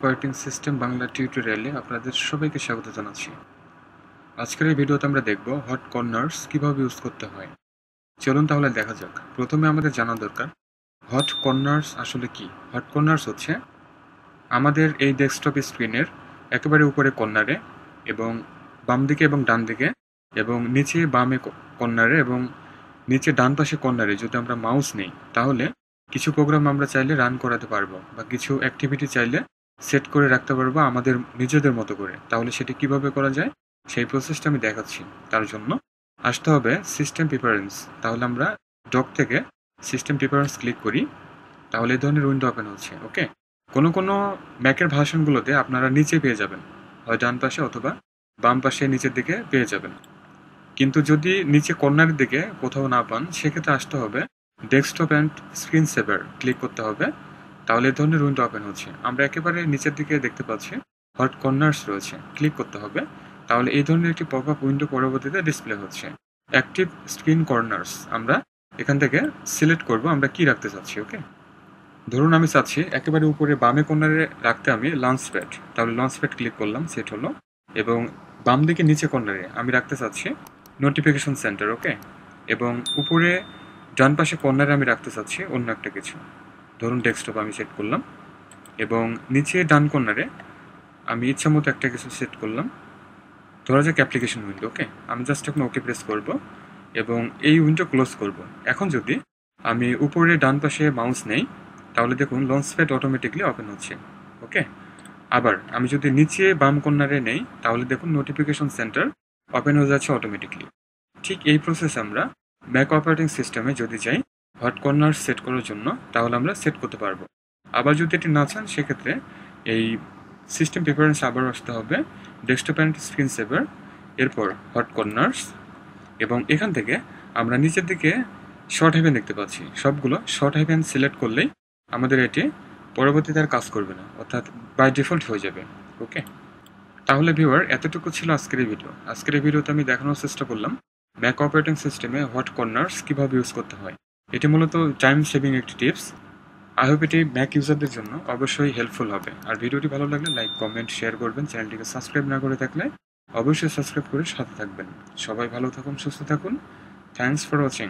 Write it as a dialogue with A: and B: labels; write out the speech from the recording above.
A: Operating system Bangla টিউটোরিয়ালে আপনাদের সবাইকে স্বাগত জানাচ্ছি। আজকের এই ভিডিওতে আমরা দেখব হট কর্নার্স কিভাবে ইউজ করতে হয়। চলুন তাহলে দেখা যাক। প্রথমে আমাদের জানা দরকার হট কর্নার্স আসলে কি। হট কর্নার্স হচ্ছে আমাদের এই ডেস্কটপ স্ক্রিনের একেবারে উপরে কর্নারে এবং বাম দিকে এবং ডান দিকে এবং নিচে বামে কর্নারে এবং নিচে ডান পাশে কর্নারে যদি আমরা মাউস নেই তাহলে কিছু প্রোগ্রাম আমরা চাইলে রান করাতে পারবো বা কিছু অ্যাক্টিভিটি চাইলে সেট করে রাখতে পারবো আমাদের নিজেদের মতো করে। তাহলে সেটি কিভাবে করা যায় সেই প্রসেসটা আমি দেখাচ্ছি। তার জন্য আসতে হবে সিস্টেম প্রিফারেন্স। তাহলে আমরা ডক থেকে সিস্টেম প্রিফারেন্স ক্লিক করি, তাহলে এই ধরনের উইন্ডো ওপেন হচ্ছে। ওকে, কোনো ম্যাকের ভার্সনগুলোতে আপনারা নিচে পেয়ে যাবেন, হয় ডান পাশে অথবা বাম পাশে নিচের দিকে পেয়ে যাবেন। কিন্তু যদি নিচে কর্নারের দিকে কোথাও না পান সেক্ষেত্রে আসতে হবে desktop and screen saver click করতে হবে, তাহলে এই ধরনের উইন্ডো ওপেন হচ্ছে। আমরা একেবারে নিচের দিকে দেখতে পাচ্ছি হট কর্নার্স রয়েছে, ক্লিক করতে হবে, তাহলে এই ধরনের একটি পপ আপ উইন্ডো পরবর্তীতে ডিসপ্লে হচ্ছে। অ্যাক্টিভ স্ক্রিন কর্নার্স আমরা এখান থেকে সিলেক্ট করব আমরা কি রাখতে চাচ্ছি। ওকে, ধরুন আমি চাচ্ছি একেবারে উপরে বামে কর্নারে রাখতে আমি লঞ্চ প্যাড, তাহলে লঞ্চ প্যাড ক্লিক করলাম, সেট হলো। এবং বাম দিকে নিচে কর্নারে আমি রাখতে চাচ্ছি নোটিফিকেশন সেন্টার। ওকে, এবং উপরে ডান পাশে কর্নারে আমি রাখতে চাচ্ছি অন্য একটা কিছু, ধরুন ডেস্কটপ আমি সেট করলাম। এবং নিচে ডান কর্নারে আমি ইচ্ছা মতো একটা কিছু সেট করলাম, ধরা যাক অ্যাপ্লিকেশন উইন্ডো। ওকে, আমি জাস্ট এখন ওকে প্রেস করব এবং এই উইন্ডো ক্লোজ করব। এখন যদি আমি উপরে ডান পাশে মাউস নেই তাহলে দেখুন লঞ্চ প্যাড অটোমেটিকলি ওপেন হচ্ছে। ওকে, আবার আমি যদি নিচে বাম কর্নারে নেই তাহলে দেখুন নোটিফিকেশন সেন্টার ওপেন হয়ে যাচ্ছে অটোমেটিকলি। ঠিক এই প্রসেস আমরা ম্যাক অপারেটিং সিস্টেমে যদি চাই হট কর্নার সেট করার জন্য তাহলে আমরা সেট করতে পারবো। আবার যদি এটি না চান সেক্ষেত্রে এই সিস্টেম প্রিফারেন্স আবার আসতে হবে ডেস্কটপ অ্যান্ড স্ক্রিন সেভার, এরপর হট কর্নার্স, এবং এখান থেকে আমরা নিচের দিকে শর্ট হ্যাভেন দেখতে পাচ্ছি, সবগুলো শর্ট হ্যাভেন সিলেক্ট করলেই আমাদের এটি পরবর্তীতে আর কাজ করবে না, অর্থাৎ বাই ডিফল্ট হয়ে যাবে। ওকে, তাহলে ভিউয়ার এতটুকু ছিল আজকের এই ভিডিও। আজকের এই ভিডিওতে আমি দেখানোর চেষ্টা করলাম ম্যাক অপারেটিং সিস্টেমে হট কর্নার্স কীভাবে ইউজ করতে হয়। এটি মূলত টাইম সেভিং একটি টিপস। আই হোপ এটি ম্যাক ইউজারদের জন্য অবশ্যই হেল্পফুল হবে। আর ভিডিওটি ভালো লাগলে লাইক কমেন্ট শেয়ার করবেন, চ্যানেলটিকে সাবস্ক্রাইব না করে থাকলে অবশ্যই সাবস্ক্রাইব করে সাথে থাকবেন। সবাই ভালো থাকুন, সুস্থ থাকুন। Thanks for watching.